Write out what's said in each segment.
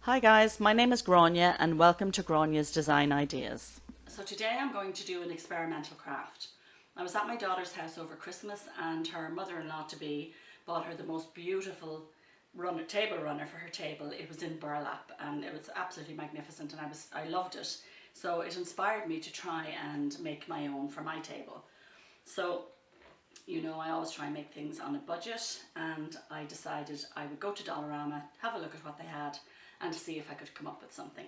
Hi guys, my name is Grawnya and welcome to Grawnya's Design Ideas. So today I'm going to do an experimental craft. I was at my daughter's house over Christmas and her mother-in-law to be bought her the most beautiful table runner for her table. It was in burlap and it was absolutely magnificent and I loved it. So it inspired me to try and make my own for my table. So I always try and make things on a budget, and I decided I would go to Dollarama, have a look at what they had and see if I could come up with something.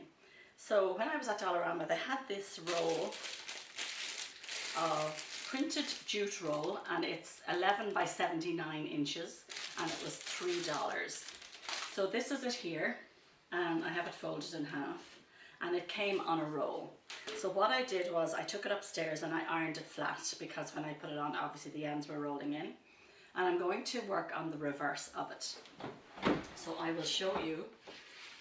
So when I was at Dollarama, they had this roll of printed jute roll and it's 11 by 79 inches and it was $3. So this is it here, and I have it folded in half and it came on a roll. So what I did was I took it upstairs and I ironed it flat because when I put it on, obviously the ends were rolling in, and I'm going to work on the reverse of it. So I will show you.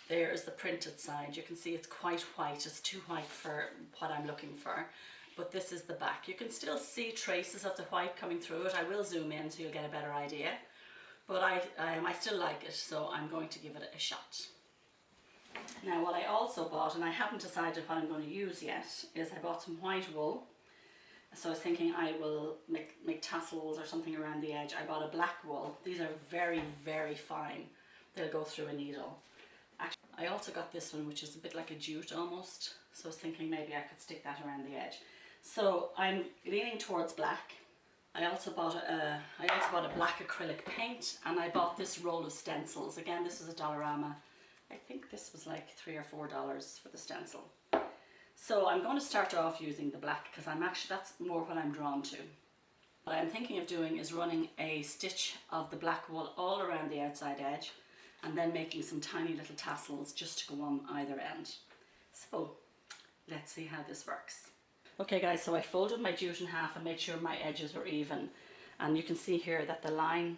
There is the printed side. You can see it's quite white. It's too white for what I'm looking for, but this is the back. You can still see traces of the white coming through it. I will zoom in so you'll get a better idea, but I still like it, so I'm going to give it a shot. Now what I also bought, and I haven't decided what I'm going to use yet, is I bought some white wool. So I was thinking I will make tassels or something around the edge. I bought a black wool. These are very, very fine. They'll go through a needle. Actually, I also got this one, which is a bit like a jute almost. So I was thinking maybe I could stick that around the edge. So I'm leaning towards black. I also bought a black acrylic paint, and I bought this roll of stencils. Again, this is a Dollarama. I think this was like $3 or $4 for the stencil. So I'm going to start off using the black because that's more what I'm drawn to. What I'm thinking of doing is running a stitch of the black wool all around the outside edge and then making some tiny little tassels just to go on either end. So let's see how this works. Okay guys, so I folded my jute in half and made sure my edges were even, and you can see here that the line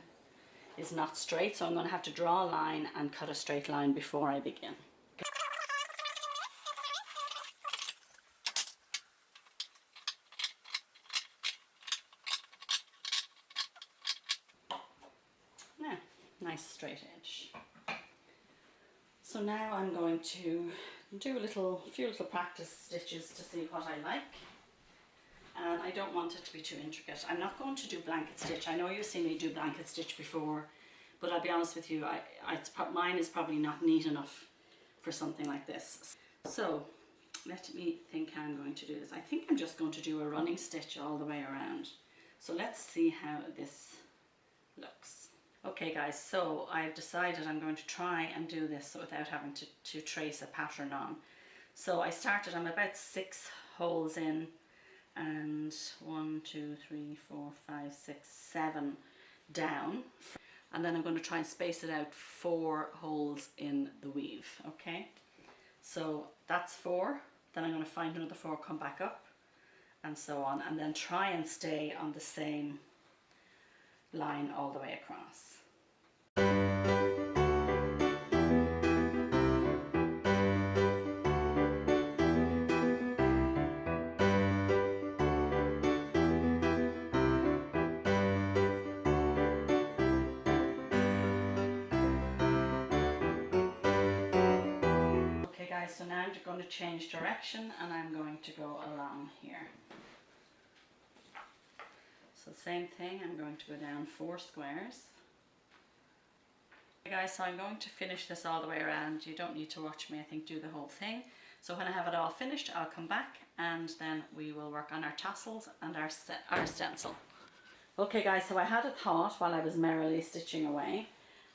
is not straight, so I'm going to have to draw a line and cut a straight line before I begin. Now, nice straight edge. So now I'm going to do a few little practice stitches to see what I like. And I don't want it to be too intricate. I'm not going to do blanket stitch. I know you've seen me do blanket stitch before, but I'll be honest with you, mine is probably not neat enough for something like this. So let me think how I'm going to do this. I think I'm just going to do a running stitch all the way around. So let's see how this looks. Okay guys, so I've decided I'm going to try and do this without having to trace a pattern on. So I'm about 6 holes in, and 1, 2, 3, 4, 5, 6, 7 down, and then I'm going to try and space it out 4 holes in the weave. Okay, so that's 4, then I'm going to find another 4, come back up, and so on, and then try and stay on the same line all the way across. So now I'm going to change direction and I'm going to go along here. So same thing, I'm going to go down 4 squares. Okay guys, so I'm going to finish this all the way around. You don't need to watch me, I think, do the whole thing. So when I have it all finished, I'll come back and then we will work on our tassels and our stencil. Okay guys, so I had a thought while I was merrily stitching away.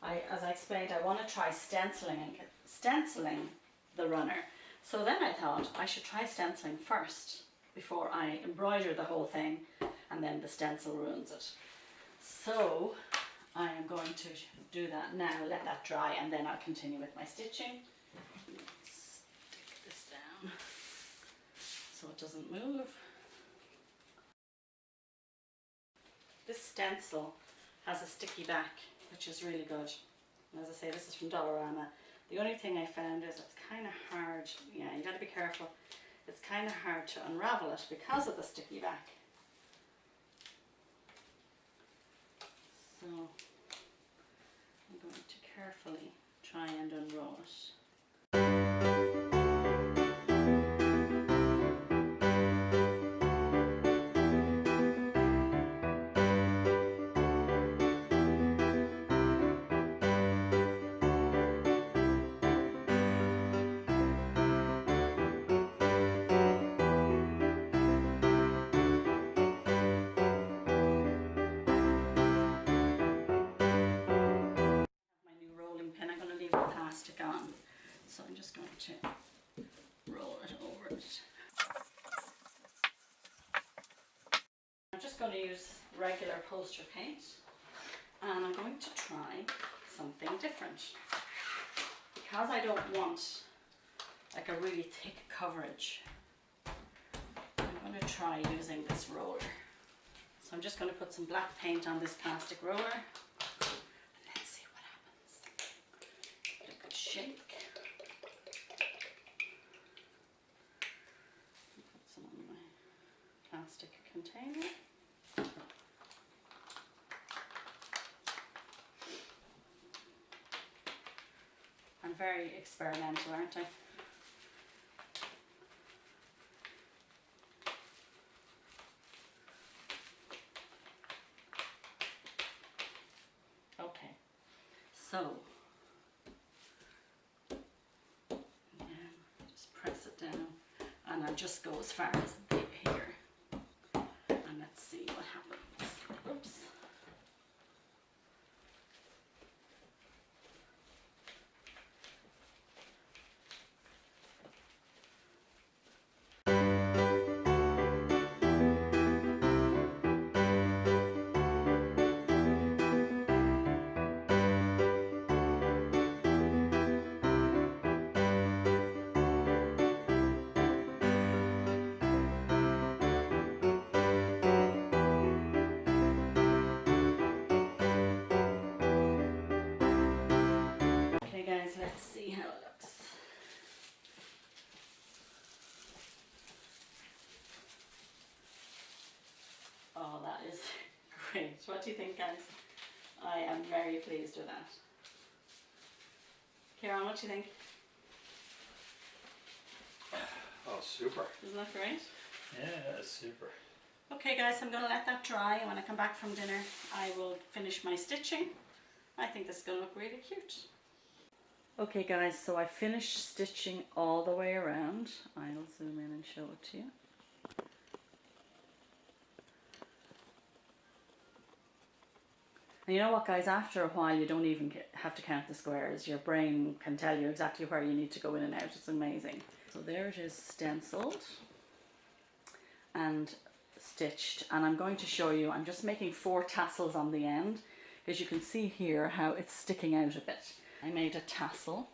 As I explained, I want to try stenciling the runner. So then I thought I should try stenciling first before I embroider the whole thing, and then the stencil ruins it. So I am going to do that now, let that dry, and then I'll continue with my stitching. Stick this down so it doesn't move. This stencil has a sticky back, which is really good. And as I say, this is from Dollarama. The only thing I found is it's kind of hard. Yeah, you got to be careful. It's kind of hard to unravel it because of the sticky back. So I'm going to carefully try and unroll it. to roll it over it. I'm just going to use regular poster paint, and I'm going to try something different. Because I don't want like a really thick coverage, I'm going to try using this roller. So I'm just going to put some black paint on this plastic roller. Let's see what happens. Give it a good shake. Put some on my plastic container. I'm very experimental, aren't I? Okay, so just press it down, and I'll just go as far as here, and let's see what happens. Oops. Okay guys, let's see how it looks. Oh, that is great. What do you think, guys? I am very pleased with that. Kieran, what do you think? Oh, super. Isn't that great? Yeah, that's super. Okay guys, I'm going to let that dry, and when I come back from dinner I will finish my stitching. I think this is going to look really cute. Okay guys, so I finished stitching all the way around. I'll zoom in and show it to you. And you know what guys, after a while you don't even have to count the squares. Your brain can tell you exactly where you need to go in and out. It's amazing. So there it is, stenciled and stitched, and I'm going to show you, I'm just making 4 tassels on the end, because you can see here how it's sticking out a bit. I made a tassel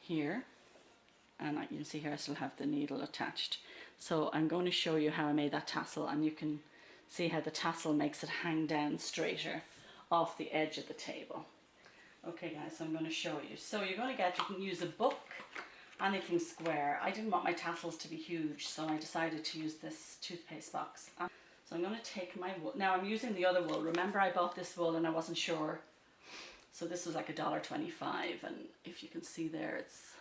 here, and you can see here I still have the needle attached. So I'm going to show you how I made that tassel, and you can see how the tassel makes it hang down straighter off the edge of the table. Okay guys, so I'm going to show you. So you can use a book, anything square. I didn't want my tassels to be huge, so I decided to use this toothpaste box. So I'm going to take my wool. Now I'm using the other wool. Remember I bought this wool and I wasn't sure. So this was like $1.25, and if you can see there, it's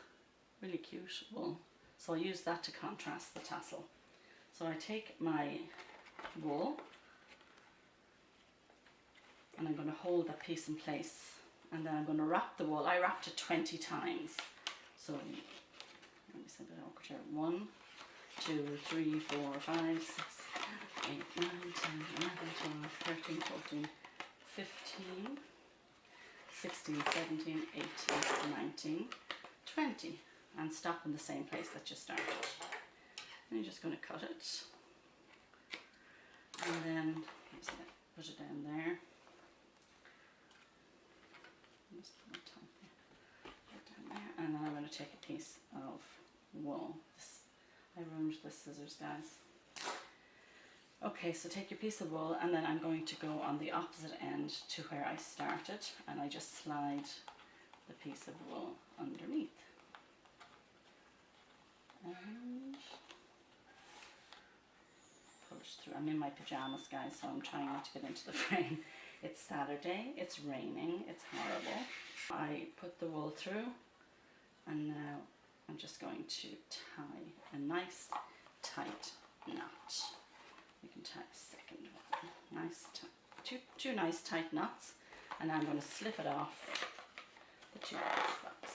really cute wool. So I use that to contrast the tassel. So I take my wool and I'm going to hold that piece in place, and then I'm going to wrap the wool. I wrapped it 20 times. So let me set it awkward here. 1, 2, 3, 4, 5, 6, 8, 9, 10, 11, 12, 13, 14, 15, 16, 17, 18, 19, 20, and stop in the same place that you started. And you're just going to cut it, and then put it down there. Just put it down there, and then I'm going to take a piece of wool. I ruined the scissors, guys. Okay, so take your piece of wool, and then I'm going to go on the opposite end to where I started, and I just slide the piece of wool underneath. And push through. I'm in my pajamas, guys, so I'm trying not to get into the frame. It's Saturday, it's raining, it's horrible. I put the wool through, and now I'm just going to tie a nice tight knot. You can tie a second one. Nice, two nice tight knots, and I'm going to slip it off the toothpaste box.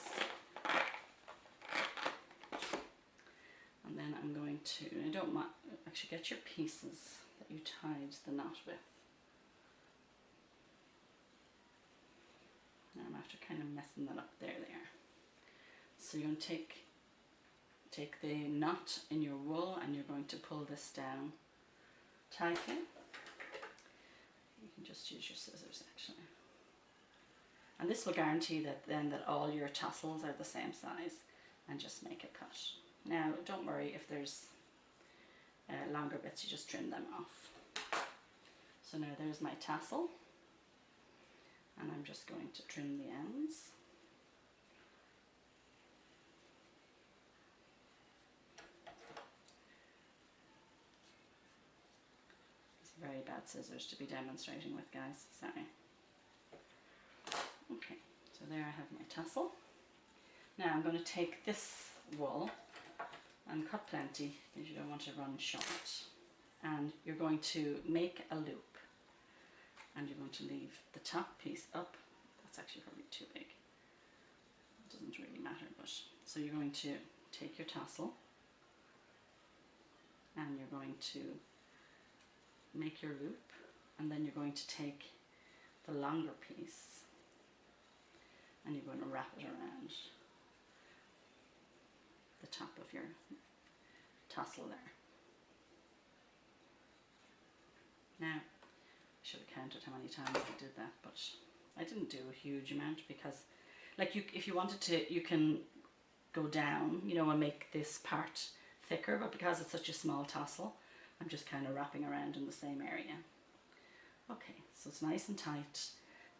And then I'm going to, I don't mind, actually get your pieces that you tied the knot with. Now I'm after kind of messing that up there. So you're going to take the knot in your wool and you're going to pull this down tightly. You can just use your scissors actually. And this will guarantee that all your tassels are the same size, and just make a cut. Now don't worry if there's longer bits, you just trim them off. So now there's my tassel, and I'm just going to trim the ends. It's very bad scissors to be demonstrating with, guys, sorry. Okay, so there I have my tassel. Now I'm going to take this wool and cut plenty because you don't want to run short. And you're going to make a loop, and you're going to leave the top piece up. That's actually probably too big. It doesn't really matter, but so you're going to take your tassel and you're going to make your loop, and then you're going to take the longer piece and you're going to wrap it around the top of your tassel there. Now, I should have counted how many times I did that, but I didn't do a huge amount because, like, if you wanted to, you can go down, you know, and make this part thicker, but because it's such a small tassel, I'm just kind of wrapping around in the same area. Okay, so it's nice and tight.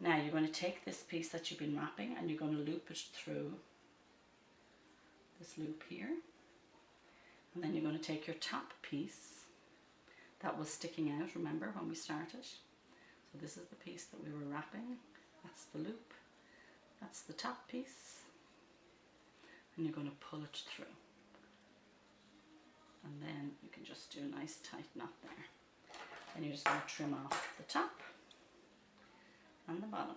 Now you're going to take this piece that you've been wrapping and you're going to loop it through this loop here, and then you're going to take your top piece that was sticking out, remember when we started? So this is the piece that we were wrapping, that's the loop, that's the top piece, and you're going to pull it through, and then you can just do a nice tight knot there. And you're just going to trim off the top and the bottom.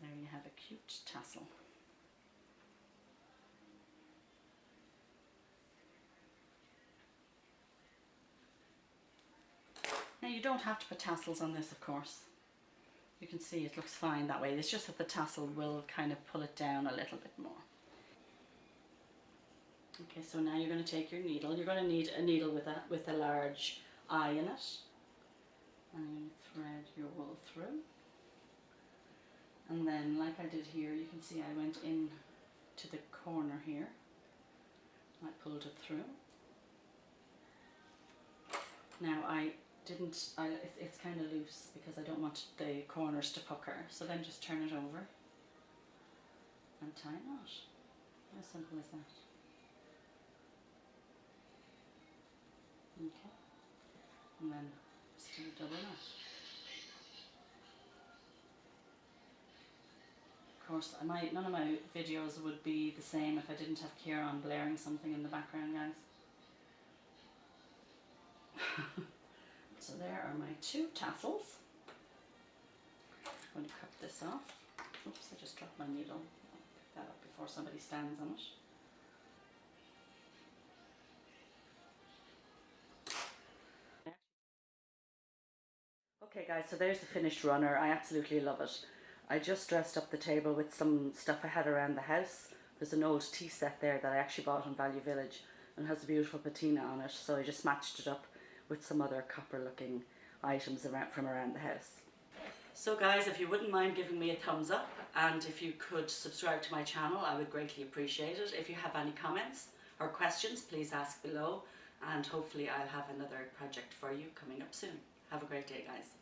There you have a cute tassel. Now you don't have to put tassels on this, of course. You can see it looks fine that way. It's just that the tassel will kind of pull it down a little bit more. Okay, so now you're going to take your needle. You're going to need a needle with a large eye in it. And you're going to thread your wool through. And then, like I did here, you can see I went in to the corner here. I pulled it through. Now it's kind of loose because I don't want the corners to pucker. So then just turn it over and tie a knot. How simple is that? Okay, and then just do a double knot. Of course, none of my videos would be the same if I didn't have Kieran blaring something in the background, guys. So there are my two tassels. I'm going to cut this off. Oops, I just dropped my needle. I'll pick that up before somebody stands on it. Okay guys, so there's the finished runner. I absolutely love it. I just dressed up the table with some stuff I had around the house. There's an old tea set there that I actually bought in Value Village and has a beautiful patina on it, so I just matched it up with some other copper looking items from around the house. So guys, if you wouldn't mind giving me a thumbs up, and if you could subscribe to my channel, I would greatly appreciate it. If you have any comments or questions, please ask below, and hopefully I'll have another project for you coming up soon. Have a great day, guys.